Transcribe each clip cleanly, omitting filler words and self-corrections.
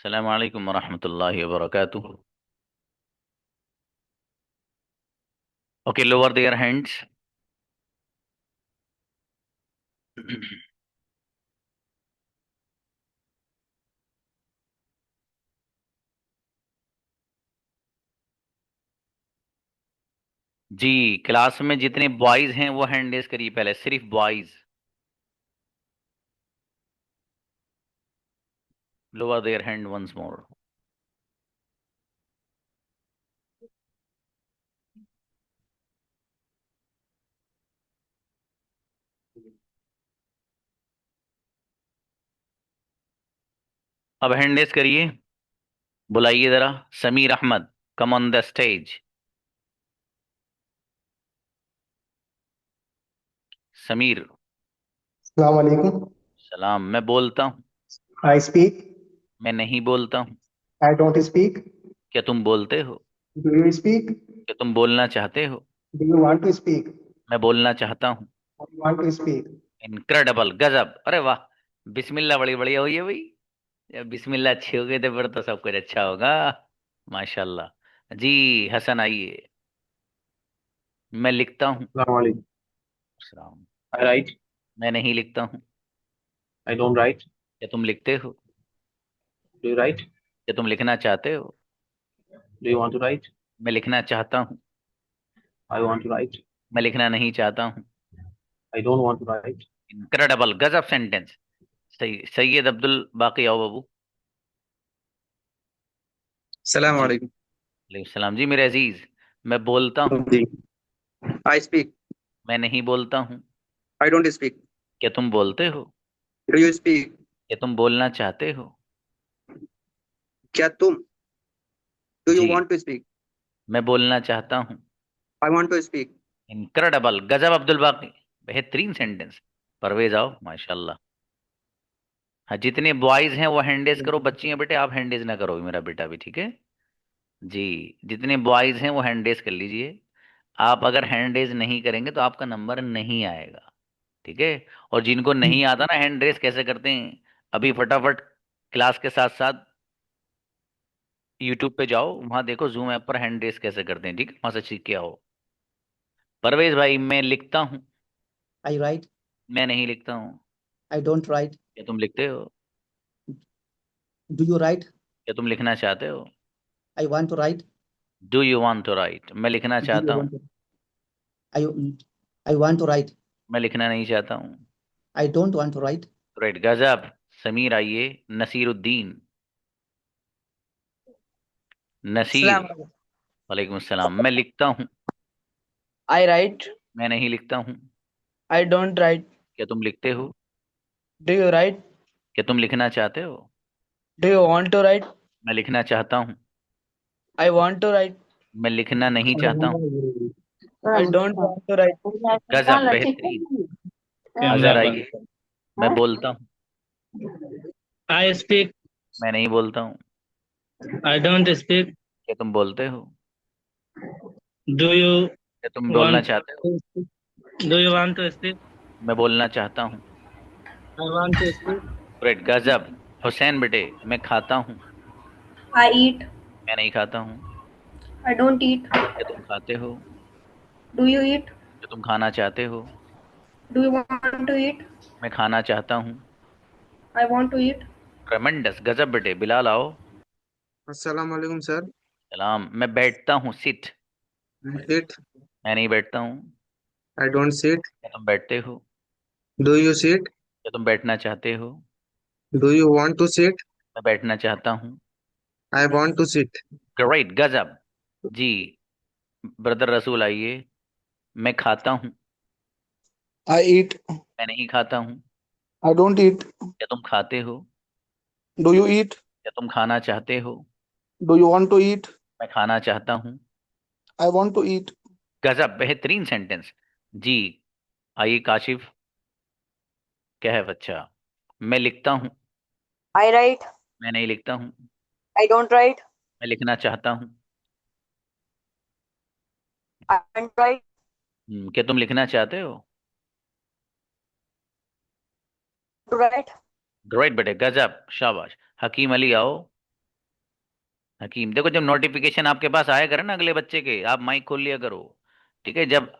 अस्सलामु अलैकुम वरहमतुल्लाहि वबरकातुह। Okay, lower their hands. जी, क्लास में जितने बॉयज हैं वो हैंड रेज करिए, पहले सिर्फ boys. Lower their hand once more. अब हैंड रेज करिए, बुलाइए जरा Sameer Ahmed, come on the stage. Sameer. अस्सलाम वालेकुम। सलाम। मैं बोलता हूँ। I speak. मैं नहीं बोलता हूँ। I don't speak. क्या तुम बोलते हो? Do you speak? क्या तुम बोलना चाहते हो? Do you want to speak? मैं बोलना चाहता हूँ। I want to speak. Incredible, गजब, अरे वाह। बिस्मिल्लाह बड़ी बढ़िया हुई है भाई। जब बिस्मिल्लाह अच्छी हो गई तो फिर तो सब कुछ अच्छा होगा। माशाल्लाह जी। हसन आइए। मैं लिखता हूँ। Assalamualaikum. सलाम। I write. मैं नहीं लिखता हूँ। I don't write. क्या तुम लिखते हो? Do you write? क्या तुम लिखना चाहते हो? Do you want to write? मैं लिखना चाहता हूँ। I want to write. मैं लिखना नहीं चाहता हूँ। I don't want to write. Incredible, गजब सेंटेंस। सही। सैयद अब्दुल बाकी आओ बाबू। सलाम जी। वालेकुम। वालेकुम सलाम जी मेरे अजीज। मैं बोलता हूँ। जी। I speak. मैं नहीं बोलता हूँ। I don't speak. क्या तुम बोलते हो? Do you speak? क्या तुम बोलना चाहते हो? क्या तुम? डू यू जी। Want to speak? मैं बोलना चाहता हूँ। I want to speak. Incredible, गजब अब्दुल बाकी। बेहतरीन सेंटेंस। परवेज आओ, माशाल्लाह। हाँ, जितने बॉयज हैं वो हैंडेज करो, बच्चियां बेटे आप हैंडेज ना करो, मेरा बेटा भी, ठीक है। जी। जितने बॉयज हैं वो हैंडेज कर लीजिए। आप अगर हैंडेज नहीं करेंगे तो आपका नंबर नहीं आएगा। ठीक है। और जिनको नहीं आता ना हैंड रेस कैसे करते हैं, अभी फटाफट क्लास के साथ साथ यूट्यूब पे जाओ, वहां देखो जूम ऐप पर हैंड रेस कैसे करते हैं, ठीक है, वहां से सीख के आओ। परवेज भाई, मैं लिखता हूँ। I write. मैं नहीं लिखता हूँ। I don't write. क्या तुम लिखते हो? Do you write? क्या तुम लिखना चाहते हो? I want to write. Do you want to write? मैं लिखना डू चाहता यू हूँ। Want to? I I want to write. मैं लिखना नहीं चाहता हूँ। I don't want to write. Right, गजब। समीर आइए। नसीरुद्दीन। नसीर। सलाम वालेकुम। वालेकुम सलाम। मैं लिखता हूँ। I write. मैं नहीं लिखता हूँ। I don't write. क्या तुम लिखते हो? Do you write? क्या तुम लिखना चाहते हो? Do you want to write? मैं लिखना चाहता हूँ। I want to write. मैं लिखना नहीं चाहता हूँ। I don't want to write. गजब, बेहतरीन। अजहर आइए। मैं बोलता हूँ। I speak. मैं नहीं बोलता हूँ। I don't speak. क्या तुम बोलते हो? Do you क्या तुम बोलना want चाहते हो? to speak? Do you want to speak? मैं बोलना चाहता हूँ। I want to speak. Great, गजब। हुसैन बेटे, मैं खाता हूँ। I eat. मैं नहीं खाता हूँ। I don't eat. क्या तुम खाते हो? Do you eat? क्या तुम खाना चाहते हो? Do you want to eat? मैं खाना चाहता हूँ। I want to eat. ट्रेमेंडस, गजब बेटे। बिलाल आओ। अस्सलाम वालेकुम सर। सलाम। मैं बैठता हूँ, सिट। सिट। मैं नहीं बैठता हूँ। I don't sit. क्या तुम बैठते हो? Do you sit? क्या तुम बैठना चाहते हो? Do you want to sit? मैं बैठना चाहता हूँ। I want to sit. Great, गजब। जी। ब्रदर रसूल आइए। मैं खाता हूँ। आई ईट। मैं नहीं खाता हूँ। I don't eat. क्या तुम खाते हो? Do you eat? क्या तुम खाना चाहते हो? Do you want to eat? मैं खाना चाहता हूँ। I want to eat. गजब, बेहतरीन सेंटेंस। जी। आइए काशिफ। क्या है बच्चा? मैं लिखता हूँ। I write. मैं नहीं लिखता हूँ। I don't right. मैं लिखना चाहता हूँ। I don't write. क्या तुम लिखना चाहते हो? To write. ग्रेट बेटे, गजब, शाबाश। हकीम अली आओ। हकीम देखो, जब नोटिफिकेशन आपके पास आया करे ना अगले बच्चे के, आप माइक खोल लिया करो। ठीक है, जब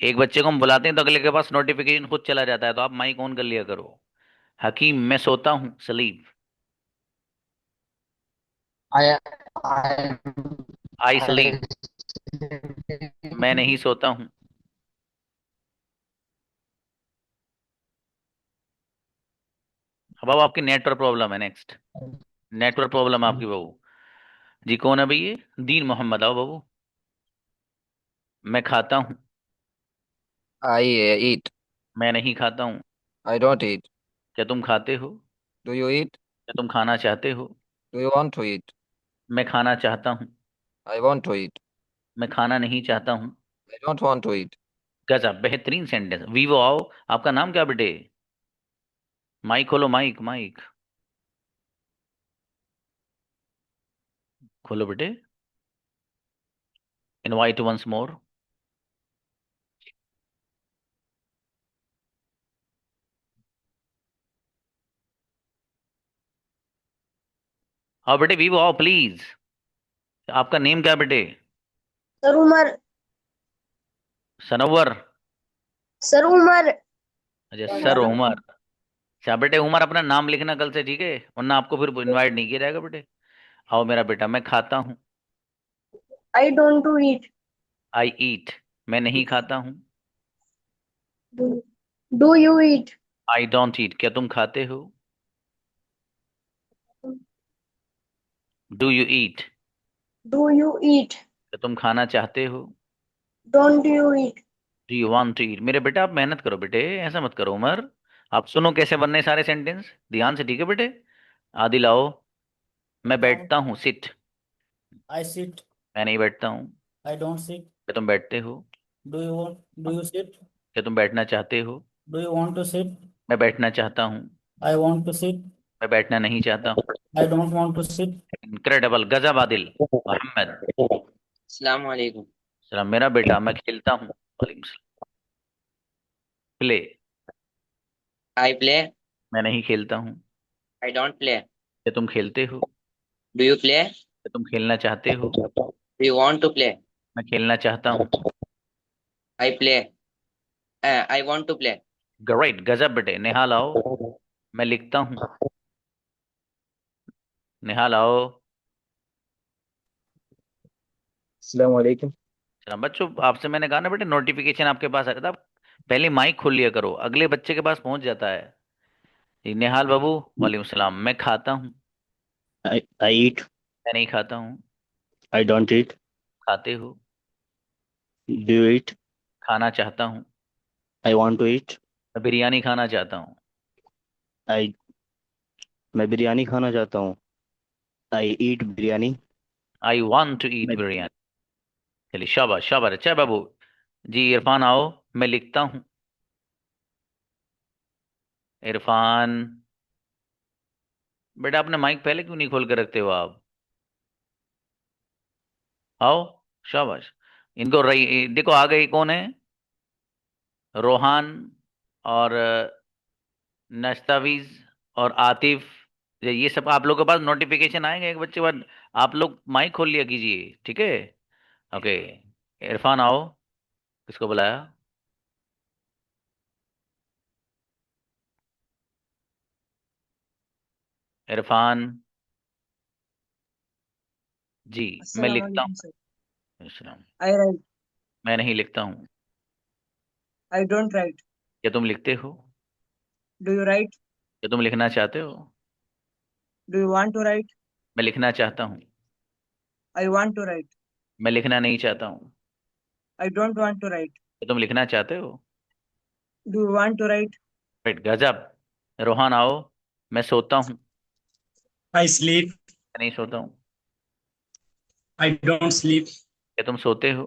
एक बच्चे को हम बुलाते हैं तो अगले के पास नोटिफिकेशन खुद चला जाता है, तो आप माइक ऑन कर लिया करो। हकीम, मैं सोता हूँ। Salim, I I I I sleep. मैं नहीं सोता हूँ। अब बाबू आपकी नेटवर्क प्रॉब्लम है। नेक्स्ट, नेटवर्क प्रॉब्लम आपकी बाबू। जी कौन है भाई ये? दीन मोहम्मद। आओ बाबू। मैं खाता हूँ। I eat. मैं नहीं खाता हूँ। I don't eat. क्या तुम खाते हो? Do you eat? क्या तुम खाना चाहते हो? Do you want to eat? मैं खाना चाहता हूँ। I want to eat. मैं खाना नहीं चाहता हूँ। I don't want to eat. गजब, बेहतरीन सेंटेंस। वीवो आओ। आपका नाम क्या बेटे? माइक खोलो, माइक माइक खोलो बेटे। Invite once more. आओ बेटे, वीवो आओ प्लीज। आपका नेम क्या बेटे? सर उमर। सनवर। सर उमर। अच्छा, सर उमर। अच्छा बेटे, उमर अपना नाम लिखना कल से, ठीक है? वरना आपको फिर इनवाइट नहीं किया जाएगा बेटे। आओ मेरा बेटा। मैं खाता हूँ। I don't to eat. I eat. मैं नहीं खाता हूँ। Do you eat? I don't eat. क्या तुम खाते हो? Do you eat? Do you eat? क्या तुम खाना चाहते हो? Don't you eat? Do you want to eat? मेरे बेटे आप मेहनत करो बेटे, ऐसा मत करो उमर। आप सुनो कैसे बनने सारे सेंटेंस ध्यान से, ठीक है बेटे? आदिल आओ। मैं बैठता हूँ। सिट। I sit. मैं नहीं बैठता हूँ। I don't sit. क्या तुम बैठते हो? Do you sit? क्या तुम बैठना चाहते हो? Do you want to sit? मैं बैठना चाहता हूँ। I want to sit. मैं बैठना नहीं चाहता हूँ। I don't want to sit. Incredible, गजब आदिल। मोहम्मद। अस्सलाम वालेकुम। सलाम। मेरा बेटा, मैं खेलता हूँ। वालेकुम सलाम। प्ले। I play. मैं नहीं खेलता हूँ। I don't play. क्या तुम खेलते हो? Do you play? क्या तुम खेलना चाहते हो? Do you want to play? मैं खेलना चाहता हूँ। I play. I want to play. Great, गजब बेटे। निहाल आओ। मैं लिखता हूँ। निहाल आओ। अस्सलाम वालेकुम। चलो बच्चों, आपसे मैंने कहा ना बेटे, नोटिफिकेशन आपके पास आ जाता, पहले माइक खोल लिया करो, अगले बच्चे के पास पहुंच जाता है। जी निहाल बाबू। वालेकुम सलाम। मैं खाता हूँ। I eat. मैं नहीं खाता हूँ। I don't eat. खाते हो? Do you eat? खाना चाहता हूँ। I want to eat. मैं बिरयानी खाना चाहता हूँ। I मैं बिरयानी खाना चाहता हूँ। I eat biryani. I want to eat मैं बिरयानी। चलिए, शाबाश शाबाश, अच्छा है बाबू। जी इरफान आओ। मैं लिखता हूँ। इरफान बेटा, अपने माइक पहले क्यों नहीं खोल कर रखते हो आप? आओ। शाबाश। इनको रही देखो, आ गई कौन है? रोहान और नस्तावीज और आतिफ। ये सब आप लोगों के पास नोटिफिकेशन आएंगे एक बच्चे बाद। आप लोग माइक खोल लिया कीजिए, ठीक है? ओके। इरफान आओ। किसको बुलाया? इरफान। जी। मैं अस्सलाम लिखता वालेकुम हूँ। सर। सलाम। I write. मैं नहीं लिखता हूँ। I don't write. क्या तुम लिखते हो? Do you write? क्या तुम लिखना चाहते हो? Do you want to write? मैं लिखना चाहता हूँ। I want to write. मैं लिखना नहीं चाहता हूँ। I don't want to write. क्या तुम लिखना चाहते हो? Do you want to write? Right, गजब। रोहान आओ। मैं सोता हूँ। I sleep. मैं नहीं सोता हूँ। I don't sleep. क्या तुम सोते हो?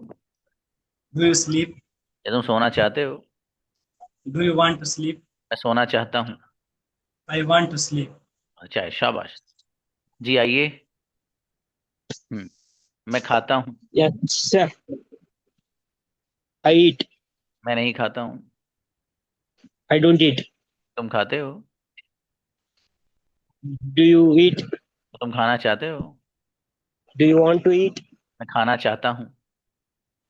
Do you sleep? क्या तुम सोना चाहते हो? Do you want to sleep? मैं सोना चाहता हूँ। I want to sleep. अच्छा है, शाबाश। जी आइए। मैं खाता हूँ। Yes, sir. I eat. मैं नहीं खाता हूँ। I don't eat. तुम खाते हो? Do you eat? तुम खाना चाहते हो? Do you want to eat? मैं खाना चाहता हूँ।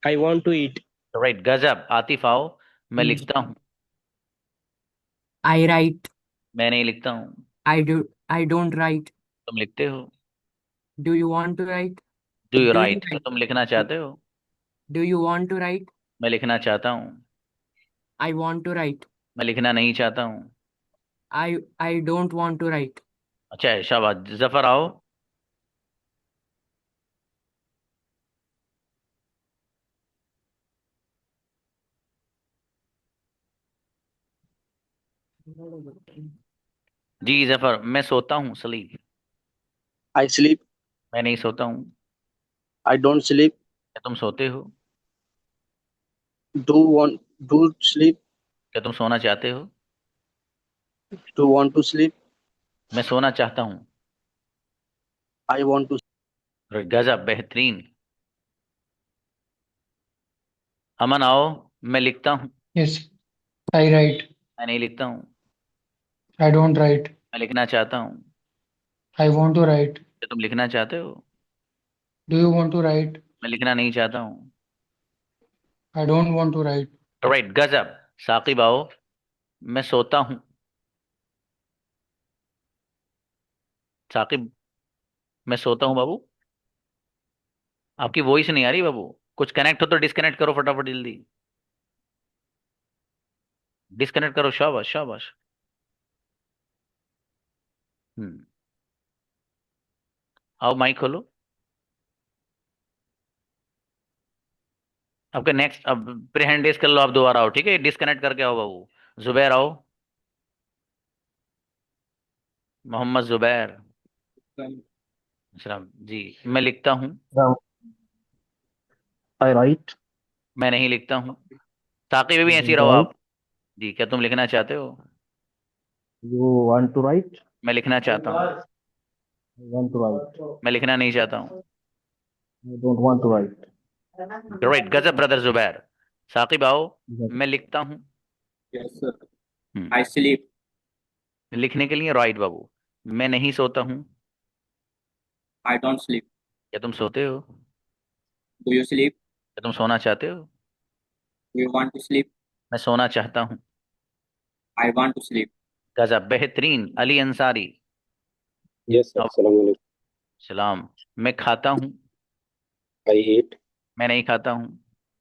I want to eat. Right, गजब। आतिफ आओ, मैं लिखता हूँ। I write. मैं नहीं लिखता हूँ। I don't write. तुम लिखते हो। Do you want to write? Do you Do you right, write? तुम लिखना चाहते हो। Do you want to write? मैं लिखना चाहता हूँ। I want to write. मैं लिखना नहीं चाहता हूँ। I don't want to write. अच्छा है, शाबाश। जफर आओ। जी जफर, मैं सोता हूँ, स्लीप। I sleep. मैं नहीं सोता हूँ। I don't sleep. क्या तुम सोते हो। Do sleep. क्या तुम सोना चाहते हो। Do want to sleep. मैं सोना चाहता हूँ। I want to. गजब, बेहतरीन। अमन आओ, मैं लिखता हूँ। Yes, I write. मैं नहीं लिखता हूँ। I don't write. मैं लिखना चाहता हूँ। I want to write. क्या तुम लिखना चाहते हो। Do you want to write? मैं लिखना नहीं चाहता हूँ। I don't want to write. Right, गजब। साकिब आओ, मैं सोता हूँ। साकिब, मैं सोता हूँ बाबू। आपकी वॉइस नहीं आ रही बाबू। कुछ कनेक्ट हो तो डिस्कनेक्ट करो फटाफट जल्दी। डिस्कनेक्ट करो, शाबाश शाबाश। हम्म, आओ माइक खोलो। आपके नेक्स्ट, अब प्री हैंड रेस कर लो, आप दोबारा आओ, ठीक है। डिस्कनेक्ट करके आओ बाबू। जुबैर आओ, मोहम्मद जुबैर। सलाम जी। मैं लिखता हूँ। I write. मैं नहीं लिखता हूँ। साकिब भी ऐसे ही रहो Right. आप। जी, क्या तुम लिखना चाहते हो। You want to write? मैं लिखना चाहता हूँ। I want to write. मैं लिखना नहीं चाहता हूँ। I don't want to write. Right, गजब ब्रदर जुबैर। साकिब आओ, Yes, मैं लिखता हूँ। Yes, sir. Hmm, I sleep. लिखने के लिए राइट बाबू। मैं नहीं सोता हूँ। I don't sleep. क्या तुम सोते हो। Do you sleep? क्या तुम सोना चाहते हो। Do you want to sleep? मैं सोना चाहता हूँ। I want to sleep. गजब, बेहतरीन। अली अंसारी। yes, sir. अब Assalamu alaikum. सलाम। मैं खाता हूँ। I eat. मैं नहीं खाता हूँ।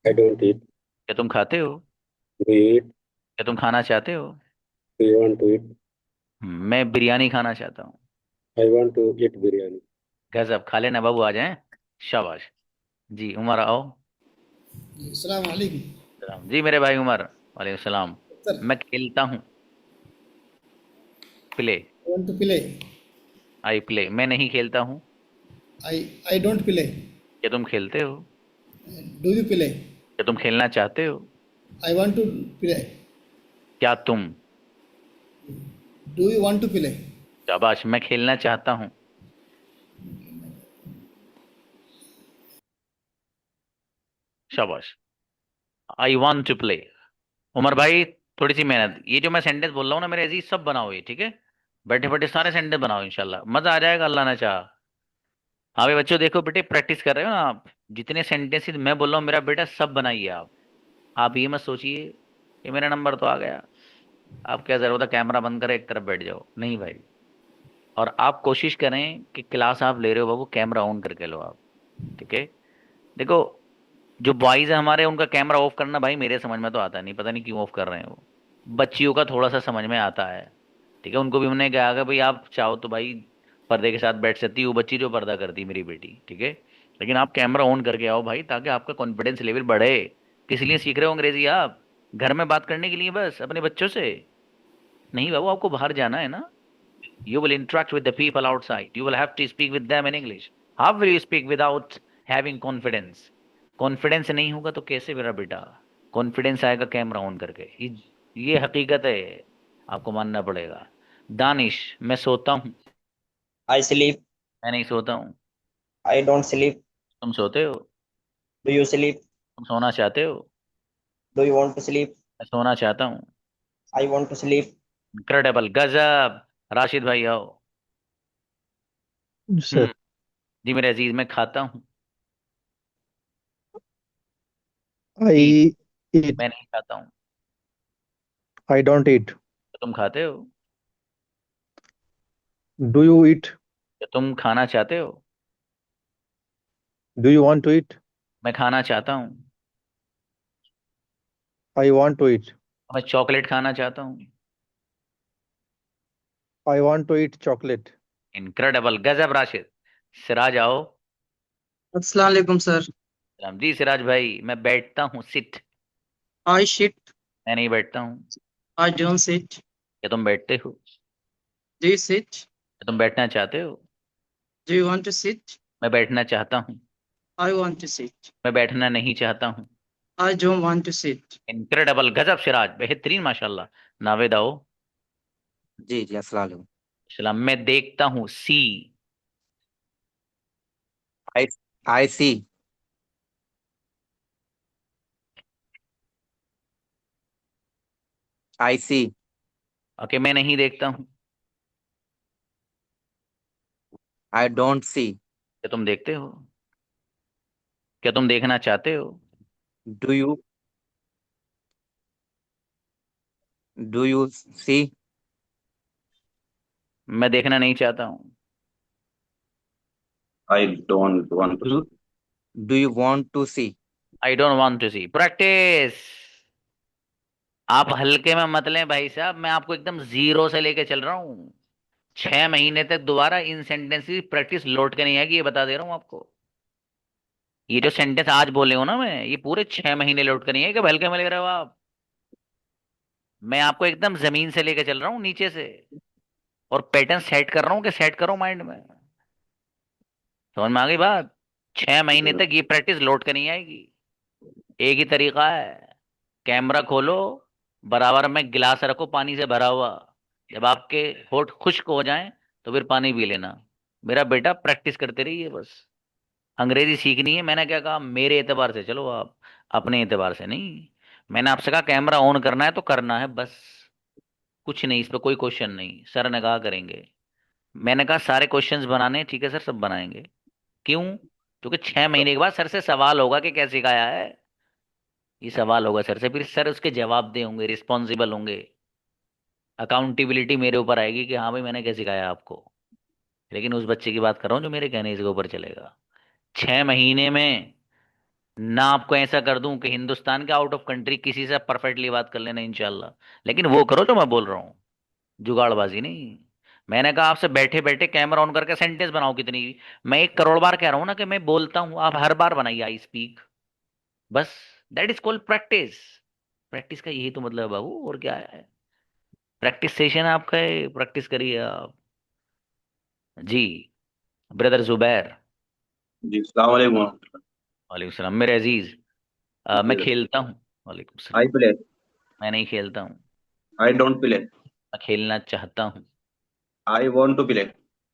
I don't eat. क्या तुम खाते हो। Do you eat? क्या तुम खाना चाहते हो। Do you want to eat? मैं बिरयानी खाना चाहता हूँ। I want to eat biryani. गजब, खा लेना बाबू, आ जाए। शाबाश जी। उमर आओ। अस्सलाम वालेकुम सलाम जी मेरे भाई उमर। वालेकुम सलाम। सर। मैं खेलता हूँ। Play. want to play. I play. मैं नहीं खेलता हूँ। I don't play. क्या तुम खेलते हो। Do you play? क्या तुम खेलना चाहते हो। I want to play. क्या तुम। Do you want to play? शाबाश, मैं खेलना चाहता हूँ। शाबाश। I want to play. Umar भाई, थोड़ी सी मेहनत। ये जो मैं सेंटेंस बोल रहा हूँ ना मेरे अजीज, सब बनाओ ये, ठीक है। बैठे बैठे सारे सेंटेंस बनाओ, इंशाल्लाह मजा आ जाएगा, अल्लाह ने चाहा। हाँ भाई बच्चों, देखो बेटे, प्रैक्टिस कर रहे हो ना आप। जितने सेंटेंसेस मैं बोल रहा हूँ मेरा बेटा, सब बनाइए आप। आप ये मत सोचिए कि मेरा नंबर तो आ गया, आप क्या जरूरत है कैमरा बंद करें एक तरफ बैठ जाओ, नहीं भाई। और आप कोशिश करें कि क्लास आप ले रहे हो बाबू, कैमरा ऑन करके लो आप, ठीक है। देखो, जो बॉयज है हमारे, उनका कैमरा ऑफ करना भाई मेरे समझ में तो आता नहीं, पता नहीं क्यों ऑफ कर रहे हैं वो। बच्चियों का थोड़ा सा समझ में आता है, ठीक है। उनको भी हमने कहा कि भाई आप चाहो तो भाई पर्दे के साथ बैठ सकती है, वो बच्ची जो पर्दा करती है मेरी बेटी, ठीक है। लेकिन आप कैमरा ऑन करके आओ भाई, ताकि आपका कॉन्फिडेंस लेवल बढ़े। किस लिए सीख रहे हो अंग्रेजी आप। घर में बात करने के लिए बस अपने बच्चों से नहीं बाबू, आपको बाहर जाना है ना। You will interact with the people outside. You will have to speak with them in English. How will you speak without having confidence? Confidence नहीं होगा तो कैसे मेरा बेटा। कॉन्फिडेंस आएगा कैमरा ऑन करके। ये हकीकत है, आपको मानना पड़ेगा। दानिश, मैं सोता हूँ। I sleep. मैं नहीं सोता हूँ। I don't sleep. तुम सोते हो। Do you sleep? तुम सोना चाहते हो। Do you want to sleep? मैं सोना चाहता हूँ। I want to sleep. Incredible, गजब। राशिद भाई आओ। Sir, जी मेरे अजीज, मैं खाता हूँ। I ji, eat. मैं नहीं खाता हूँ। I don't eat. तो तुम खाते हो? Do you eat? तो तुम खाना चाहते हो? Do you want to eat? मैं खाना चाहता हूँ। I want to eat. मैं चॉकलेट खाना चाहता हूँ। I want to eat chocolate. Incredible, गजब राशिद। सिराज आओ। अस्सलाम वालेकुम सर। सलाम जी सिराज भाई। मैं बैठता हूँ, सिट। I sit. मैं नहीं बैठता हूँ। I don't sit. क्या तुम बैठते हो? Do you sit? क्या तुम बैठना चाहते हो? Do you want to sit? मैं बैठना चाहता हूँ। I want to sit. मैं बैठना नहीं चाहता हूँ। I don't want to sit. Incredible, गजब सिराज, बेहतरीन माशाल्लाह। नावेद आओ। जी जी, अस्सलाम वालेकुम। सलाम। मैं देखता हूँ, सी। I I see. I see. Okay, मैं नहीं देखता हूँ। I don't see. क्या तुम देखते हो? क्या तुम देखना चाहते हो? Do you see? मैं देखना नहीं चाहता हूँ। I don't want to. Do you want to see? I don't want to see. Practice. आप हल्के में मत लें भाई साहब, मैं आपको एकदम जीरो से लेके चल रहा हूँ। 6 महीने तक दोबारा इन सेंटेंस की प्रैक्टिस लौट के नहीं आएगी, ये बता दे रहा हूँ आपको। ये जो सेंटेंस आज बोले हो ना मैं, ये पूरे 6 महीने लौट के नहीं आएगा। हल्के में ले रहे हो आप। मैं आपको एकदम जमीन से लेके चल रहा हूँ, नीचे से। और पैटर्न सेट कर रहा हूँ कि सेट करो माइंड में। समझ में आ गई बात? 6 महीने तक ये प्रैक्टिस लौट के नहीं आएगी। एक ही तरीका है, कैमरा खोलो, बराबर में गिलास रखो पानी से भरा हुआ। जब आपके होठ खुश्क हो जाएं तो फिर पानी पी लेना। मेरा बेटा प्रैक्टिस करते रहिए बस। अंग्रेजी सीखनी है, मैंने क्या कहा, मेरे एतबार से चलो आप, अपने एतबार से नहीं। मैंने आपसे कहा कैमरा ऑन करना है तो करना है बस। कुछ नहीं, इस पर कोई क्वेश्चन नहीं। सर ने कहा करेंगे। मैंने कहा सारे क्वेश्चंस बनाने हैं, ठीक है सर, सब बनाएंगे। क्यों? क्योंकि 6 महीने के बाद सर से सवाल होगा कि क्या सिखाया है। ये सवाल होगा सर से, फिर सर उसके जवाब दे होंगे, रिस्पॉन्सिबल होंगे। अकाउंटेबिलिटी मेरे ऊपर आएगी कि हाँ भाई मैंने क्या सिखाया आपको। लेकिन उस बच्चे की बात कर रहा हूँ जो मेरे कहने के ऊपर चलेगा। 6 महीने में ना आपको ऐसा कर दूं कि हिंदुस्तान के आउट ऑफ कंट्री किसी से परफेक्टली बात कर लेना इंशाल्लाह। लेकिन वो करो जो मैं बोल रहा हूँ, जुगाड़बाजी नहीं। मैंने कहा आपसे बैठे बैठे कैमरा ऑन करके सेंटेंस बनाओ कितनी भी। मैं 1 करोड़ बार कह रहा हूं ना कि मैं बोलता हूं, आप हर बार बनाइए आई स्पीक। बस, that is called practice. Practice का यही तो मतलब है बाबू, और क्या है। प्रैक्टिस सेशन आपका है, प्रैक्टिस करिए आप। जी ब्रदर जुबैर। जी अस्सलाम वालेकुम। वालेकुम सलाम मेरे अजीज। मैं खेलता हूँ। वालेकुम I सलाम। play. मैं नहीं खेलता हूँ। I don't play. मैं खेलना चाहता हूँ। I want to play.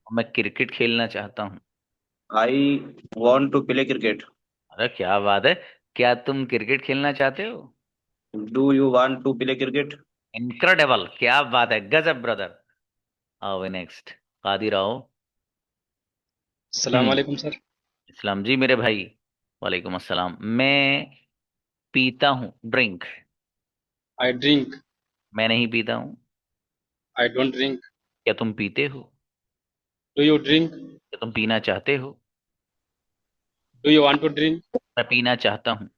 मैं क्रिकेट खेलना चाहता हूँ। I want to play cricket. अरे क्या बात है, क्या तुम क्रिकेट खेलना चाहते हो? Do you want to play cricket? Incredible, क्या बात है, गजब ब्रदर। आओ नेक्स्ट। कादिर आओ। अस्सलाम वालेकुम सर। इस्लाम जी मेरे भाई। वालेकुम अस्सलाम। मैं पीता हूँ, ड्रिंक। I drink. मैं नहीं पीता हूँ। I don't drink. क्या तुम पीते हो? Do you drink? क्या तुम पीना चाहते हो? Do you want to drink? मैं पीना चाहता हूँ।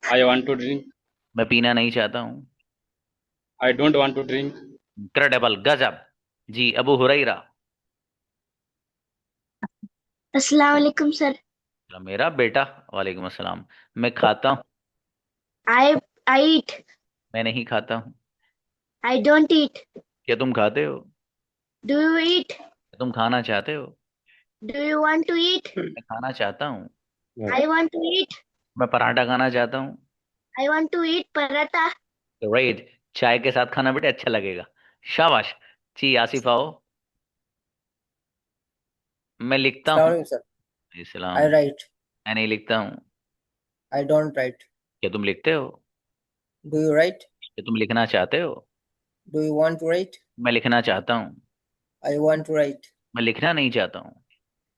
I want to drink. मैं पीना नहीं चाहता हूँ। I don't want to drink. Incredible, गजब। जी अबू हुरैरा। अस्सलाम वालेकुम सर। मेरा बेटा। वालेकुम अस्सलाम। मैं खाता हूँ। I I eat. मैं नहीं खाता हूँ। I don't eat. क्या तुम खाते हो? Do you eat? क्या तुम खाना चाहते हो? Do you want to eat? मैं खाना चाहता हूँ। I want to eat. मैं पराठा खाना चाहता हूँ। I want to eat paratha. Right, चाय के साथ खाना बेटा अच्छा लगेगा। शाबाश। जी आसिफ आओ। मैं लिखता हूँ। सर। इस्लाम। I write. मैं नहीं लिखता हूँ। I don't write. क्या तुम लिखते हो? Do you write? क्या तुम लिखना चाहते हो? Do you want to write? मैं लिखना चाहता हूँ। I want to write. मैं लिखना नहीं चाहता हूँ।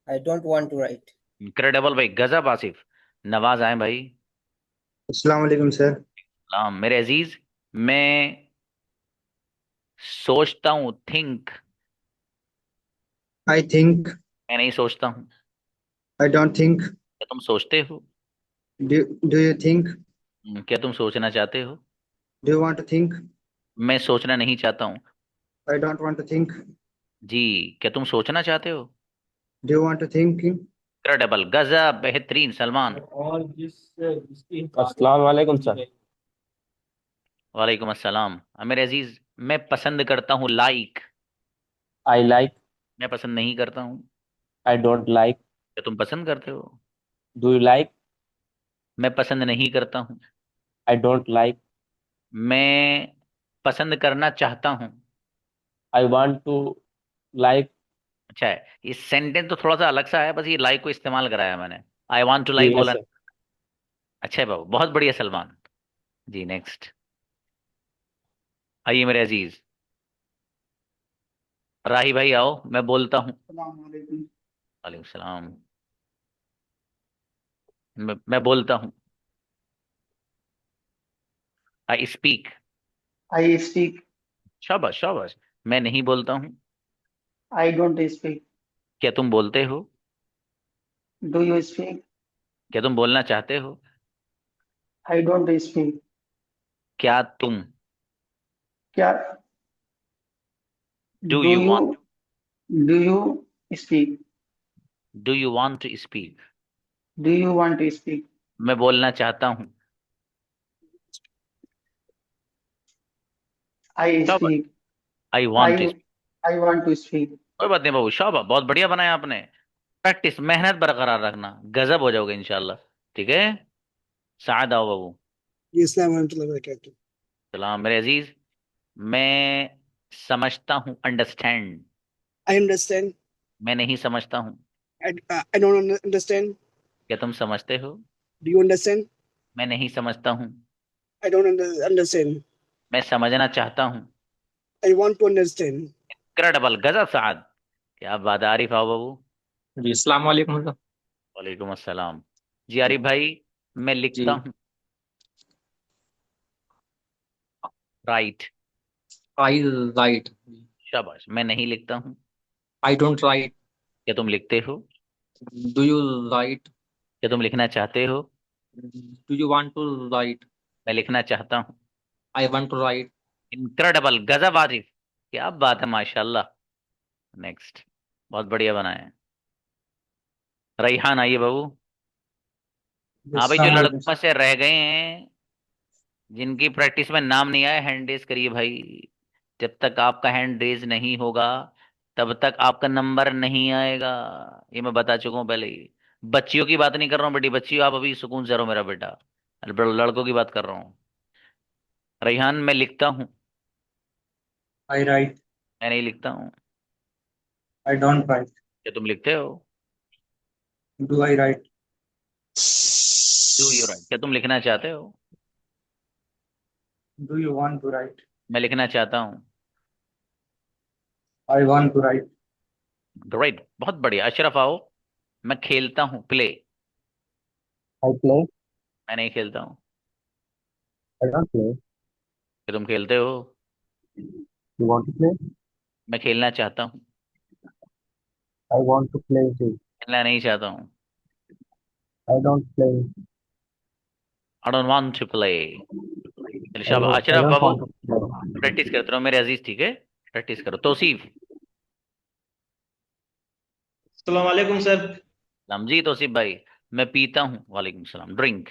I don't want to write. Incredible भाई, गजब आसिफ। नवाज आए भाई। अस्सलाम वालेकुम सर। सलाम मेरे अजीज। मैं सोचता हूँ, थिंक। I think. मैं नहीं सोचता हूँ। I don't think. क्या तुम सोचते हो? Do you think? क्या तुम सोचना चाहते हो? Do you want to think? मैं सोचना नहीं चाहता हूँ। I don't want to think. जी, क्या तुम सोचना चाहते हो? Do you want to think? Incredible, गजब, बेहतरीन। सलमान। अस्सलाम वालेकुम सर। वालेकुम अस्सलाम। मेरे अजीज, मैं पसंद करता हूँ, लाइक। I like. मैं पसंद नहीं करता हूँ। I don't like. क्या तुम पसंद करते हो? Do you like? मैं पसंद नहीं करता हूँ। I don't like. मैं पसंद करना चाहता हूँ। I want to like. अच्छा है, ये सेंटेंस तो थोड़ा सा अलग सा है, बस ये लाइक को इस्तेमाल कराया मैंने। आई वांट टू जी लाइक यस बोला। सर। अच्छा है बाबू, बहुत बढ़िया सलमान। जी नेक्स्ट। आइए मेरे अजीज। राही भाई आओ, मैं बोलता हूँ। वालेकुम सलाम। मैं बोलता हूँ। I speak. I speak. शाबाश शाबाश। मैं नहीं बोलता हूँ। I don't speak. क्या तुम बोलते हो? Do you speak? क्या तुम बोलना चाहते हो? I don't speak. क्या तुम? क्या do do you want? you do you speak? Do you want to speak? Do you want to speak? मैं बोलना चाहता हूँ। I शाबाश। speak. I want to. I I want to speak. कोई बात नहीं बाबू, शाबाश, बहुत बढ़िया बनाया आपने। प्रैक्टिस, मेहनत बरकरार रखना, गजब हो जाओगे इंशाल्लाह। ठीक है। साद आओ बाबू। अस्सलाम वालेकुम वरहमतुल्लाहि सलाम मेरे अजीज। मैं समझता हूँ, अंडरस्टैंड। I understand. मैं नहीं समझता हूँ। I don't understand. क्या तुम समझते हो? Do you understand? मैं नहीं समझता हूँ। I don't understand. मैं समझना चाहता हूँ। I want to understand. Incredible, गजब साद। क्या बात है, आरिफ आओ बाबू। जी अस्सलाम वालेकुम सर। वालेकुम अस्सलाम। जी आरिफ भाई, मैं लिखता जी। हूँ। राइट। I write. शाबाश। मैं नहीं लिखता हूँ। I don't write. क्या तुम लिखते हो? Do you write? क्या तुम लिखना चाहते हो? Do you want to write? मैं लिखना चाहता हूँ। I want to write. Incredible, गजब आरिफ। क्या बात है, माशाल्लाह। नेक्स्ट। बहुत बढ़िया बनाए हैं। रईहान आइए बाबू। हाँ भाई, जो अस्सलाम वालेकुम लड़कों में से रह गए हैं, जिनकी प्रैक्टिस में नाम नहीं आया, हैंड रेज करिए भाई। जब तक आपका हैंड रेज नहीं होगा, तब तक आपका नंबर नहीं आएगा। ये मैं बता चुका हूँ पहले ही। बच्चियों की बात नहीं कर रहा हूँ बेटी, बच्चियों आप अभी सुकून से रहो मेरा बेटा। लड़कों की बात कर रहा हूँ। रईहान, मैं लिखता हूँ। I write. मैं नहीं लिखता हूँ। I don't write. क्या तुम लिखते हो? Do I write? Do you write? क्या तुम लिखना चाहते हो? Do you want to write? मैं लिखना चाहता हूँ। I want to write. Great, बहुत बढ़िया। अशरफ आओ। मैं खेलता हूँ, प्ले। आई प्ले। मैं नहीं खेलता हूँ। I don't play. क्या तुम खेलते हो? You want to play? मैं खेलना चाहता हूँ। I want to play too. खेलना नहीं चाहता हूँ। I don't play. I don't want to play. चलिए आई शाबाश आई अशरफ डोंट बाबू। Want to play. प्रैक्टिस करते रहो मेरे अजीज, ठीक है। प्रैक्टिस करो। तौसीफ। अस्सलाम वालेकुम सर। सलाम जी तौसीफ भाई। मैं पीता हूँ। वालेकुम सलाम। ड्रिंक।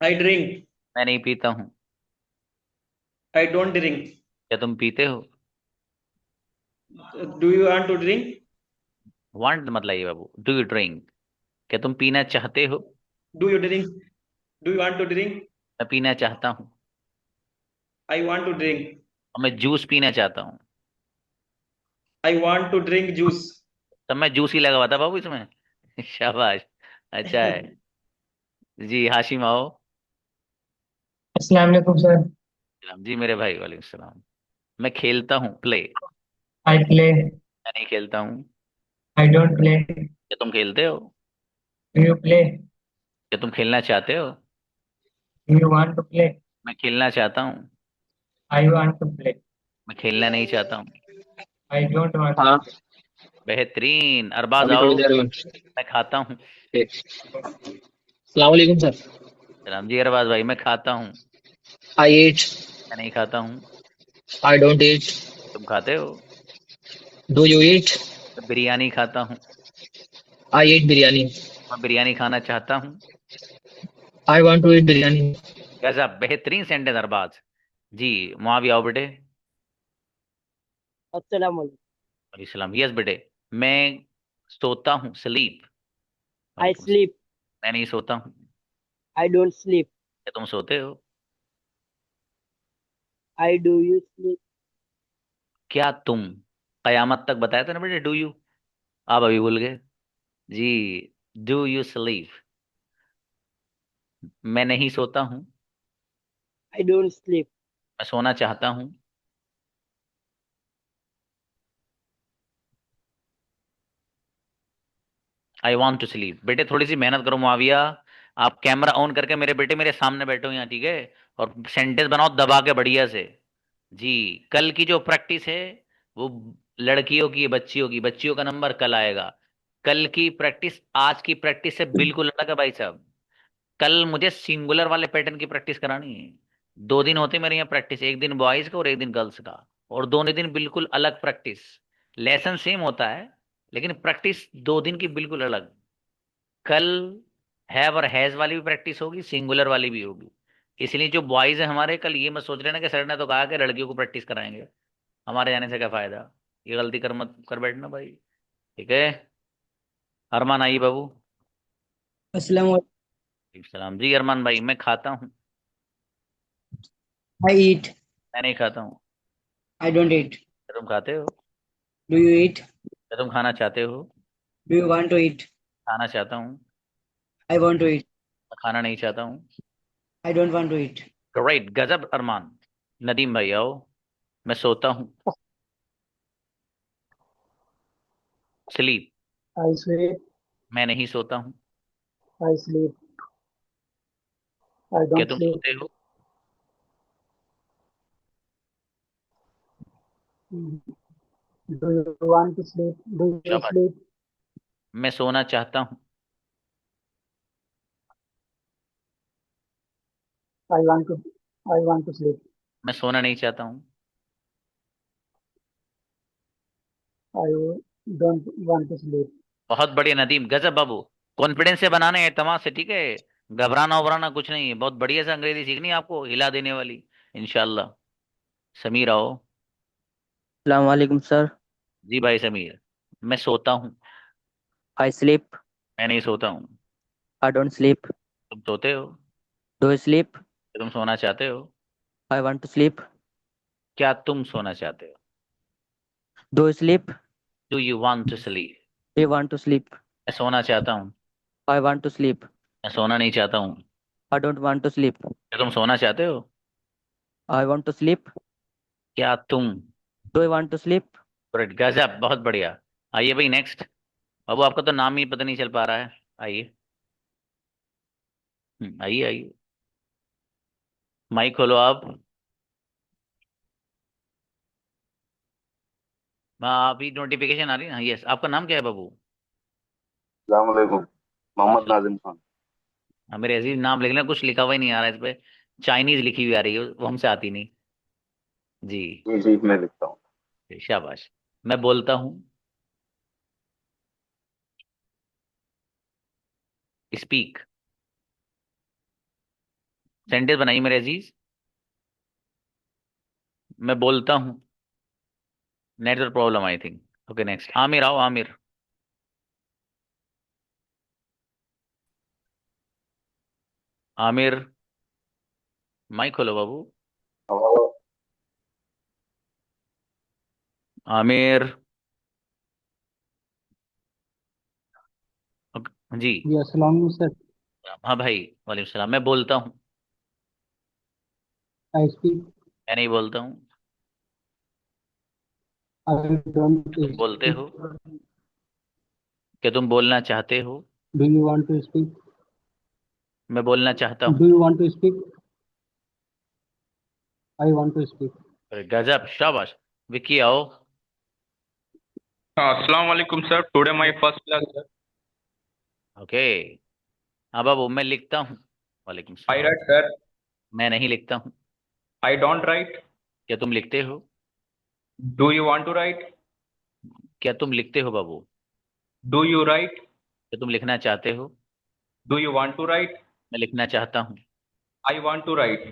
I drink. मैं नहीं पीता हूँ। I don't drink. क्या तुम पीते हो? Do you want to drink? Want मतलब ये बाबू, डू यू ड्रिंक? क्या तुम पीना चाहते हो? Do you drink? Do you want to drink? मैं पीना चाहता हूँ। I want to drink. और मैं जूस पीना चाहता हूँ। I want to drink juice. तब मैं जूस ही लगा हुआ था बाबू इसमें। शाबाश। अच्छा है। जी हाशिम आओ। अस्सलाम वालेकुम सर. सलाम जी मेरे भाई। वालेकुम सलाम। मैं खेलता हूँ, प्ले। I play. मैं नहीं खेलता हूँ। I don't play. क्या तुम खेलते हो? Do you play? क्या तुम खेलना चाहते हो? Do you want to play? मैं खेलना चाहता हूँ। I want to play. मैं खेलना नहीं चाहता हूँ। I don't want हाँ to play. बेहतरीन। अरबाज अभी आओ। थोड़ी देर में मैं खाता हूँ। ठीक। अस्सलाम वालेकुम सर। सलाम जी अरबाज भाई। मैं खाता हूँ। I eat. मैं नहीं खाता हूँ। I don't eat. तुम खाते हो? Do you eat? मैं बिरयानी खाता हूँ। I eat biryani. मैं बिरयानी खाना चाहता हूँ। I want to eat biryani. गजब, बेहतरीन सेंटेंस अरबाज जी। मुआविया आओ बेटे। अस्सलाम वालेकुम। सलाम। यस बेटे। मैं सोता हूँ, स्लीप। I sleep. मैं नहीं सोता हूँ। I don't sleep. क्या तुम सोते हो? I do you sleep? क्या तुम? कयामत तक बताया था ना बेटे, डू यू। आप अभी भूल गए जी। Do you sleep? मैं नहीं सोता हूँ। I don't sleep. मैं सोना चाहता हूँ। I want to sleep. बेटे थोड़ी सी मेहनत करो मुआविया। आप कैमरा ऑन करके मेरे बेटे मेरे सामने बैठो यहाँ, ठीक है? और सेंटेंस बनाओ दबा के बढ़िया से जी। कल की जो प्रैक्टिस है वो लड़कियों की, बच्चियों की, बच्चियों का नंबर कल आएगा। कल की प्रैक्टिस आज की प्रैक्टिस से बिल्कुल अलग है भाई साहब। कल मुझे सिंगुलर वाले पैटर्न की प्रैक्टिस करानी है। 2 दिन होते मेरे यहाँ प्रैक्टिस, एक दिन बॉयज का और एक दिन गर्ल्स का। और दोनों दिन बिल्कुल अलग प्रैक्टिस। लेसन सेम होता है लेकिन प्रैक्टिस 2 दिन की बिल्कुल अलग। कल हैव और हैज वाली भी प्रैक्टिस होगी, सिंगुलर वाली भी होगी। इसलिए जो बॉयज है हमारे, कल ये मत सोच रहे ना कि सर ने तो कहा कि लड़कियों को प्रैक्टिस कराएंगे, हमारे जाने से क्या फायदा। ये गलती कर मत कर बैठना भाई, ठीक है? अरमान आइए बाबू। अस्सलाम सलाम जी अरमान भाई। मैं खाता हूँ। I eat. मैं नहीं खाता हूँ। I don't eat. क्या तुम खाते हो? Do you eat? क्या तुम खाना चाहते हो? Do you want to eat? खाना चाहता हूँ। I want to eat. मैं खाना नहीं चाहता हूँ। I don't want to eat. Great, गजब अरमान। नदीम भाई आओ। मैं सोता हूँ, स्लीप। I sleep. मैं नहीं सोता हूँ। I sleep. I क्या don't तुम sleep. सोते हो? Do you want to sleep? Do you शाबाश। sleep? मैं सोना चाहता हूँ। I want to. I want to sleep. मैं सोना नहीं चाहता हूँ। I don't want to sleep. बहुत बढ़िया नदीम, गजब बाबू। कॉन्फिडेंस से बनाना है, एतमाद से, ठीक है? घबराना उबराना कुछ नहीं है। बहुत बढ़िया से अंग्रेजी सीखनी है आपको, हिला देने वाली इंशाल्लाह। समीर आओ। अस्सलाम वालेकुम सर। जी भाई समीर। मैं सोता हूँ। I sleep. मैं नहीं सोता हूँ। I don't sleep. तुम सोते हो? Do you sleep? तुम सोना चाहते हो? I want to sleep. क्या तुम सोना चाहते हो? Do you sleep? Do you want to sleep? Do you want to sleep? मैं सोना चाहता हूँ। I want to sleep. मैं सोना नहीं चाहता हूँ। I don't want to sleep. क्या तुम सोना चाहते हो? I want to sleep. क्या तुम? Do you want to sleep? Great, गजब, बहुत बढ़िया। आइए भाई नेक्स्ट। बाबू आपका तो नाम ही पता नहीं चल पा रहा है। आइए। आइए आइए। माइक खोलो आप। अभी नोटिफिकेशन आ रही है ना? यस। आपका नाम क्या है बाबू? अस्सलाम वालेकुम, मोहम्मद नाजिम खान। हाँ, मेरे अजीज नाम लिख लें, कुछ लिखा हुआ ही नहीं आ रहा है इस पे। चाइनीज लिखी हुई आ रही है, वो हमसे आती नहीं जी। जी जी, मैं लिखता हूँ। शाबाश। मैं बोलता हूँ, स्पीक। सेंटेंस बनाइए मेरे अजीज। मैं बोलता हूँ। Network problem I think. Okay next. Aamir आओ, आमिर। आमिर माइक खोलो बाबू। आमिर। जी। जी अस्सलाम वालेकुम सर। हाँ भाई, वालेकुम सलाम। मैं बोलता हूँ। I speak. मैं नहीं बोलता हूँ। I don't तुम बोलते speak. हो? क्या तुम बोलना चाहते हो? Do you want to speak? मैं बोलना चाहता हूँ। Do you want to speak? I want to speak. अरे गजब, शाबाश। विकी आओ। Assalamu alaikum, sir. Today my first class, sir. Okay. हाँ बाबू, मैं लिखता हूँ। वालेकुम I सलाम। write, sir. मैं नहीं लिखता हूँ। I don't write. क्या तुम लिखते हो? Do you want to write? क्या तुम लिखते हो बाबू? Do you write? क्या तुम लिखना चाहते हो? Do you want to write? मैं लिखना चाहता हूँ। I want to write.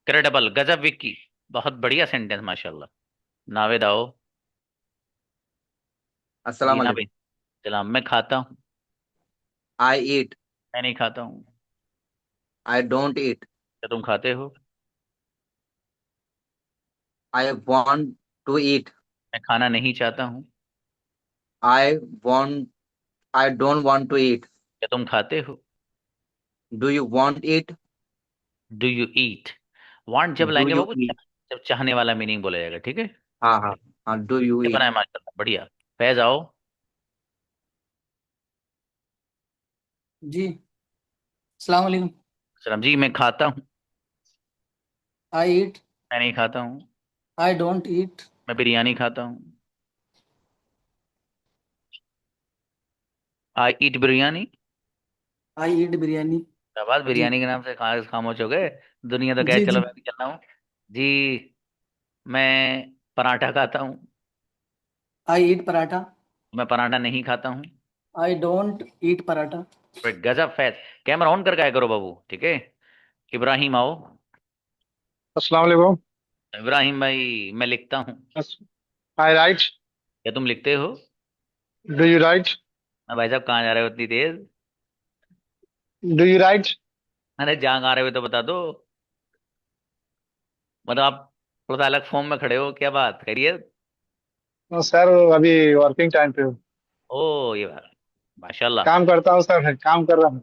Credible, गजब विक्की, बहुत बढ़िया सेंटेंस माशाल्लाह। नावेद आओ। अस्सलाम जी वालेकुम। नावेद। सलाम। मैं खाता हूँ। I eat. मैं नहीं खाता हूँ। I don't eat. क्या तुम खाते हो? I want to eat. मैं खाना नहीं चाहता हूँ। I want. I don't want to eat. क्या तुम खाते हो? Do you want eat? Do you eat? Want जब Do लाएंगे you बाबू, eat? जब चाहने वाला मीनिंग बोला जाएगा, ठीक है? हाँ हाँ हाँ। Do you ये eat? बनाए माशाल्लाह, बढ़िया। फैज आओ। जी अस्सलाम वालेकुम। सलाम जी। मैं खाता हूँ। I eat. मैं नहीं खाता हूँ। I don't eat. मैं बिरयानी खाता हूँ। आई ईट बिरयानी। I eat biryani. क्या बात, जी बिरयानी के नाम से खामोश हो गए? दुनिया तो कहे जी चलो जी। मैं भी चल रहा हूँ। जी। मैं पराठा खाता हूँ। I eat paratha. मैं पराठा नहीं खाता हूँ। I don't eat paratha. But गजब फैज। कैमरा ऑन करके आया करो बाबू, ठीक है? इब्राहिम आओ। अस्सलाम वालेकुम। इब्राहिम भाई, मैं लिखता हूँ। I write. क्या तुम लिखते हो? Do you right? भाई साहब कहाँ जा रहे हो इतनी तेज? Do you right? अरे जहाँ आ रहे हो तो बता दो। मतलब आप थोड़ा सा अलग फॉर्म में खड़े हो, क्या बात करिए? सर अभी वर्किंग टाइम पे हूँ। ओ ये बात, माशाल्लाह। काम करता हूँ सर, काम कर रहा हूँ।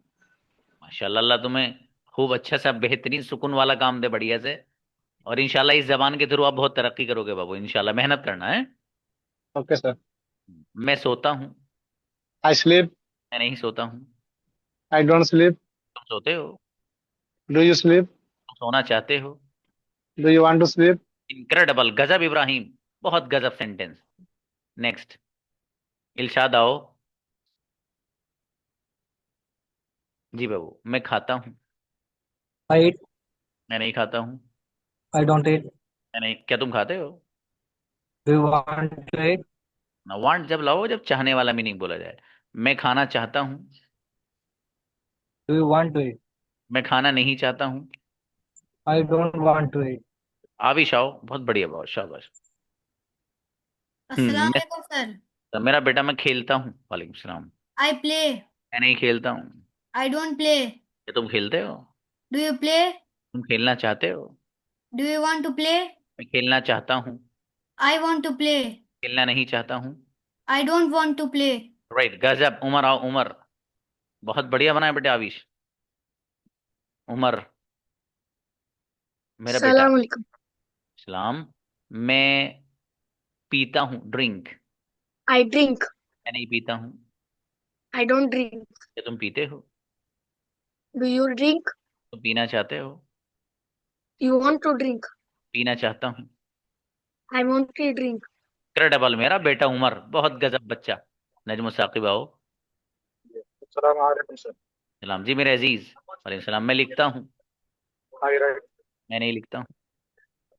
माशाल्लाह, अल्लाह तुम्हें खूब अच्छा सा बेहतरीन सुकून वाला काम दे, बढ़िया से। और इंशाल्लाह इस जबान के थ्रू आप बहुत तरक्की करोगे बाबू, इंशाल्लाह मेहनत करना है। Okay sir. मैं सोता हूँ। I sleep. मैं नहीं सोता हूँ। I don't sleep. तुम सोते हो? Do you sleep? तुम सोना चाहते हो? Do you want to sleep? Incredible, गजब इब्राहिम, बहुत गजब सेंटेंस। नेक्स्ट, इलशाद आओ। जी बाबू। मैं खाता हूँ। I eat. मैं नहीं खाता हूँ। I don't eat. मैं नहीं, क्या तुम खाते हो? Do you want to eat? ना, वांट जब लाओ, जब चाहने वाला मीनिंग बोला जाए। मैं खाना चाहता हूँ। Do you want to eat? मैं खाना नहीं चाहता हूँ। I don't want to eat. आविश आओ, बहुत बढ़िया, बहुत शाबाश। अस्सलाम मैं, वालेकुम सर। तो मेरा बेटा, मैं खेलता हूँ। वालेकुम सलाम। I play. मैं नहीं खेलता हूँ। I don't play. क्या तुम खेलते हो? Do you play? तुम खेलना चाहते हो? Do you want to play? मैं खेलना चाहता हूँ। I want to play. खेलना नहीं चाहता हूँ। I don't want to play. Right, गजब। उमर आओ, उमर। बहुत बढ़िया बनाया बेटे आविश। उमर, मेरा बेटा। सलाम अलैकुम। सलाम। मैं पीता हूँ, ड्रिंक। I drink. मैं नहीं पीता हूँ। I don't drink. क्या तुम पीते हो? Do you drink? तुम पीना चाहते हो? You want to drink? पीना चाहता हूँ। I want to drink. Credible, मेरा बेटा उमर, बहुत गजब बच्चा। नजम साकिब आओ। अस्सलाम वालेकुम सर। सलाम जी मेरे अजीज। वालेकुम सलाम। मैं लिखता हूँ। I write. मैं नहीं लिखता हूँ।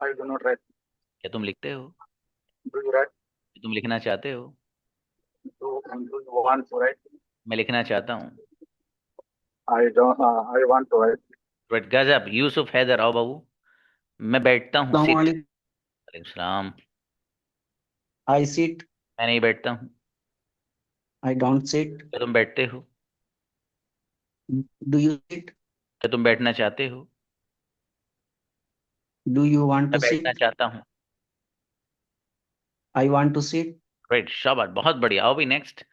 I do not write. क्या तुम लिखते हो? Do you write? तुम लिखना चाहते हो? Do you want to write? मैं लिखना चाहता हूँ। I don't, I want to write. But गजब, यूसुफ हैदर आओ बाबू। मैं बैठता हूँ, अस्सलाम सिट। वालेकुम। वालेकुम सलाम। I sit. मैं नहीं बैठता हूँ। I don't sit. क्या तुम बैठते हो? Do you sit? क्या तुम बैठना चाहते हो? Do you want मैं to बैठना sit? चाहता हूँ। I want to sit. Right, शाबाश, बहुत बढ़िया। आओ भी नेक्स्ट।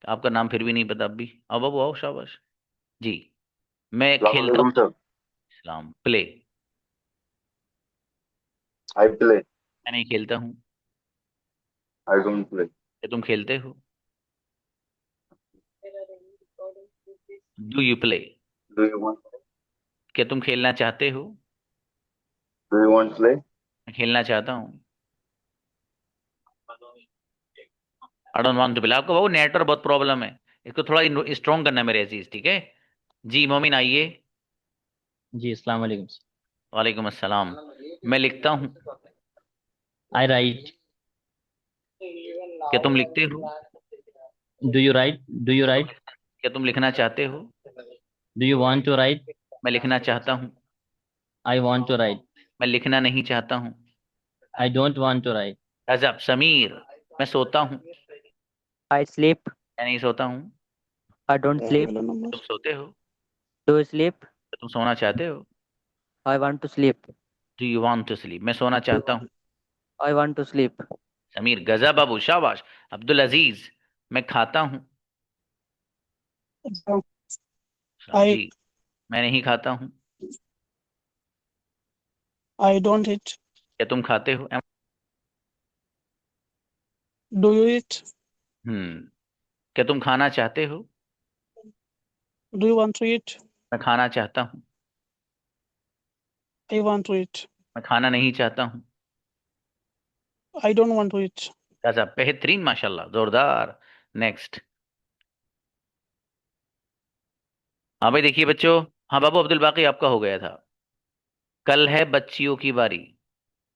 आपका नाम फिर भी नहीं पता अभी। आओ बाबू, आओ, शाबाश जी। मैं अस्सलाम खेलता वालेकुम हूँ। सर। सलाम। प्ले। आई प्ले। मैं नहीं खेलता हूँ। I don't play. क्या तुम खेलते हो? Do you play? Do you want? क्या तुम खेलना चाहते हो? Do you want play? मैं खेलना चाहता हूँ। I don't want to play. आपको वो नेटवर्क बहुत प्रॉब्लम है, इसको थोड़ा स्ट्रॉन्ग करना है मेरे अजीज, ठीक है जी। मोमिन आइए। जी अस्सलाम वालेकुम। वालेकुम अस्सलाम। मैं लिखता हूँ। I write. क्या तुम लिखते हो? Do you write? Do you write? क्या तुम लिखना चाहते हो? Do you want to write? मैं लिखना चाहता हूँ। I want to write. मैं लिखना नहीं चाहता हूँ। I don't want to write. गजब। समीर, मैं सोता हूँ। I sleep. मैं नहीं सोता हूँ। I don't sleep. तुम सोते हो? Do you sleep? तुम सोना चाहते हो? I want to sleep. Do you want to sleep? मैं सोना चाहता हूँ। I want to sleep. Sameer, गजब अबू, शाबाश। अब्दुल अजीज, मैं खाता हूँ। I जी, मैं नहीं खाता हूँ। I don't eat. क्या तुम खाते हो? Do you eat? क्या तुम खाना चाहते हो? Do you want to eat? मैं खाना चाहता हूँ। I want to eat. मैं खाना नहीं चाहता हूँ। I don't want to eat. गजब, बेहतरीन, माशाल्लाह, जोरदार। नेक्स्ट। हाँ भाई, देखिए बच्चों। हाँ बाबू अब्दुल बाकी, आपका हो गया था। कल है बच्चियों की बारी,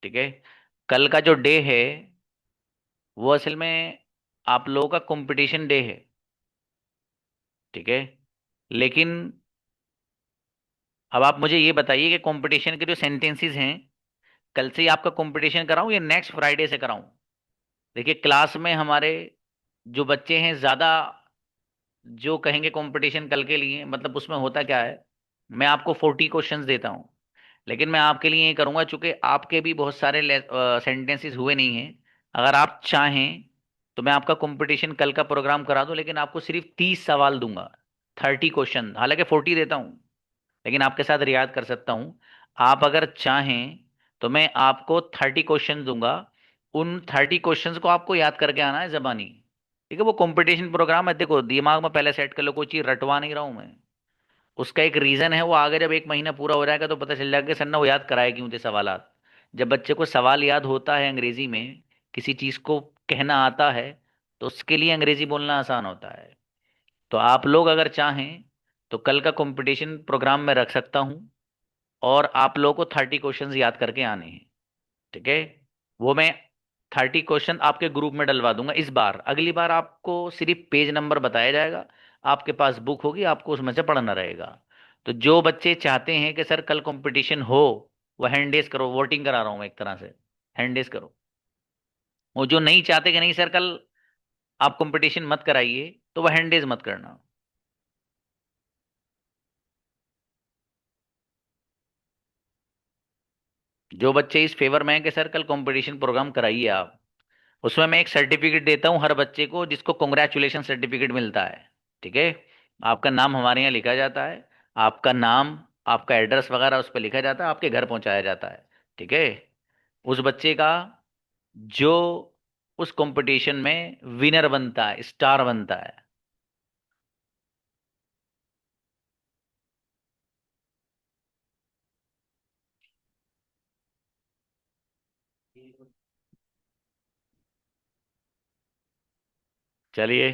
ठीक है। कल का जो डे है वो असल में आप लोगों का कंपटीशन डे है, ठीक है। लेकिन अब आप मुझे ये बताइए कि कंपटीशन के जो सेंटेंसेस हैं, कल से ही आपका कंपटीशन कराऊं या नेक्स्ट फ्राइडे से कराऊं? देखिए, क्लास में हमारे जो बच्चे हैं ज़्यादा जो कहेंगे कंपटीशन कल के लिए, मतलब उसमें होता क्या है, मैं आपको 40 क्वेश्चंस देता हूं, लेकिन मैं आपके लिए ये करूंगा, चूंकि आपके भी बहुत सारे सेंटेंसेस हुए नहीं हैं। अगर आप चाहें तो मैं आपका कंपटीशन कल का प्रोग्राम करा दूं, लेकिन आपको सिर्फ 30 सवाल दूंगा, 30 क्वेश्चन। हालांकि 40 देता हूं, लेकिन आपके साथ रियायत कर सकता हूं। आप अगर चाहें तो मैं आपको 30 क्वेश्चन दूंगा। उन 30 क्वेश्चंस को आपको याद करके आना है जबानी, ठीक है। वो कंपटीशन प्रोग्राम है, देखो दिमाग में पहले सेट कर लो, कोई चीज़ रटवा नहीं रहा हूं मैं। उसका एक रीज़न है, वो आगे जब एक महीना पूरा हो जाएगा तो पता चल जाएगा कि सर ने वो याद कराए क्यों थे सवालात। जब बच्चे को सवाल याद होता है अंग्रेजी में, किसी चीज़ को कहना आता है, तो उसके लिए अंग्रेजी बोलना आसान होता है। तो आप लोग अगर चाहें तो कल का कंपटीशन प्रोग्राम में रख सकता हूं, और आप लोगों को 30 क्वेश्चन याद करके आने हैं, ठीक है। वो मैं 30 क्वेश्चन आपके ग्रुप में डलवा दूंगा इस बार। अगली बार आपको सिर्फ पेज नंबर बताया जाएगा, आपके पास बुक होगी, आपको उसमें से पढ़ना रहेगा। तो जो बच्चे चाहते हैं कि सर कल कंपटीशन हो, वो हैंड रेज करो, वोटिंग करा रहा हूँ मैं एक तरह से, हैंड रेज करो। वो जो नहीं चाहते कि नहीं सर कल आप कंपटीशन मत कराइए, तो वह हैंड रेज मत करना। जो बच्चे इस फेवर में हैं कि सर कल कंपटीशन प्रोग्राम कराइए आप, उसमें मैं एक सर्टिफिकेट देता हूं हर बच्चे को, जिसको कॉन्ग्रेचुलेशन सर्टिफिकेट मिलता है, ठीक है। आपका नाम हमारे यहाँ लिखा जाता है, आपका नाम, आपका एड्रेस वगैरह उस पर लिखा जाता है, आपके घर पहुंचाया जाता है, ठीक है। उस बच्चे का जो उस कंपटीशन में विनर बनता है, स्टार बनता है। चलिए,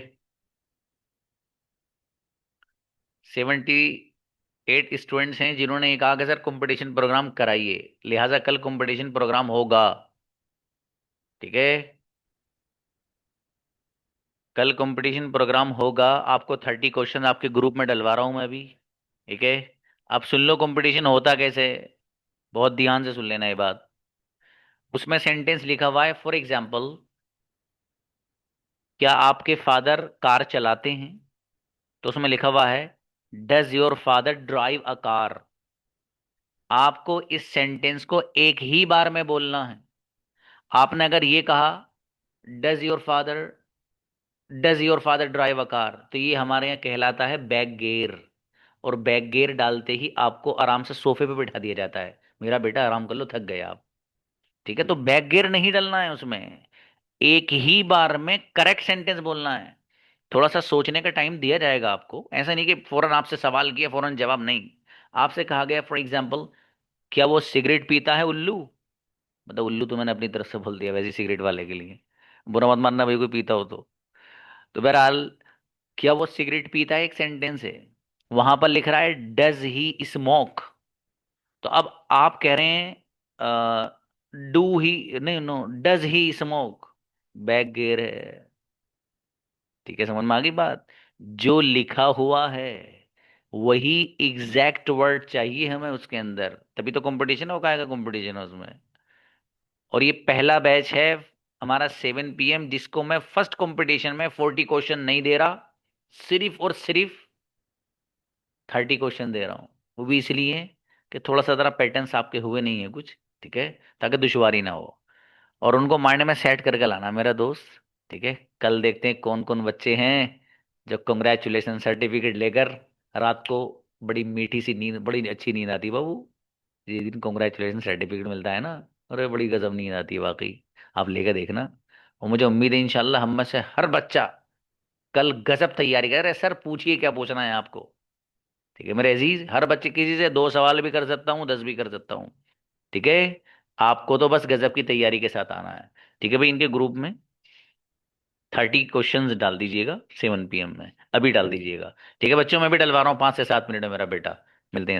78 स्टूडेंट्स हैं जिन्होंने ये कहा कि सर कंपटीशन प्रोग्राम कराइए, लिहाजा कल कंपटीशन प्रोग्राम होगा, ठीक है। कल कंपटीशन प्रोग्राम होगा। आपको 30 क्वेश्चन आपके ग्रुप में डलवा रहा हूं मैं अभी, ठीक है। आप सुन लो कंपटीशन होता कैसे, बहुत ध्यान से सुन लेना ये बात। उसमें सेंटेंस लिखा हुआ है, फॉर एग्जाम्पल, क्या आपके फादर कार चलाते हैं? तो उसमें लिखा हुआ है, does your father drive a car. आपको इस सेंटेंस को एक ही बार में बोलना है। आपने अगर ये कहा, does your father does your father drive a car, तो ये हमारे यहाँ कहलाता है बैक गेयर। और बैक गियर डालते ही आपको आराम से सोफे पे बिठा दिया जाता है, मेरा बेटा आराम कर लो, थक गए आप, ठीक है। तो बैक गियर नहीं डलना है उसमें, एक ही बार में करेक्ट सेंटेंस बोलना है। थोड़ा सा सोचने का टाइम दिया जाएगा आपको। ऐसा नहीं कि फौरन आपसे सवाल किया फौरन जवाब, नहीं। आपसे कहा गया फॉर एग्जाम्पल, क्या वो सिगरेट पीता है उल्लू? मतलब उल्लू तो मैंने अपनी तरफ से बोल दिया, वैसे सिगरेट वाले के लिए बुरा मत मानना भाई कोई पीता हो तो बहरहाल, क्या वो सिगरेट पीता है, एक सेंटेंस है। वहां पर लिख रहा है डज ही स्मोक। तो अब आप कह रहे हैं डू ही, नहीं, no, does he smoke, back gear है। ठीक है, समझ में आ गई बात? जो लिखा हुआ है वही एग्जैक्ट वर्ड चाहिए हमें उसके अंदर, तभी तो कंपटीशन हो पाएगा, कंपटीशन है उसमें। और ये पहला बैच है हमारा 7 PM, जिसको मैं फर्स्ट कंपटीशन में 40 क्वेश्चन नहीं दे रहा, सिर्फ और सिर्फ 30 क्वेश्चन दे रहा हूँ। वो भी इसलिए कि थोड़ा सा ज़रा पैटर्न्स आपके हुए नहीं है कुछ, ठीक है, ताकि दुश्वारी ना हो। और उनको माइंड में सेट करके लाना मेरा दोस्त, ठीक है। कल देखते हैं कौन कौन बच्चे हैं जो कंग्रेचुलेशन सर्टिफिकेट लेकर रात को बड़ी मीठी सी नींद, बड़ी अच्छी नींद आती है बाबू जिस दिन कंग्रेचुलेशन सर्टिफिकेट मिलता है ना। अरे बड़ी गजब नींद आती है वाकई, आप लेकर देखना। और मुझे उम्मीद है इंशाल्लाह हम में से हर बच्चा कल गजब तैयारी कर रहे। सर पूछिए क्या पूछना है आपको, ठीक है मेरे अजीज। हर बच्चे किसी से 2 सवाल भी कर सकता हूँ, 10 भी कर सकता हूँ, ठीक है। आपको तो बस गजब की तैयारी के साथ आना है, ठीक है भाई। इनके ग्रुप में 30 क्वेश्चंस डाल दीजिएगा 7 PM में, अभी डाल दीजिएगा, ठीक है बच्चों। मैं भी डलवा रहा हूँ 5 से 7 मिनट में, मेरा बेटा। मिलते हैं।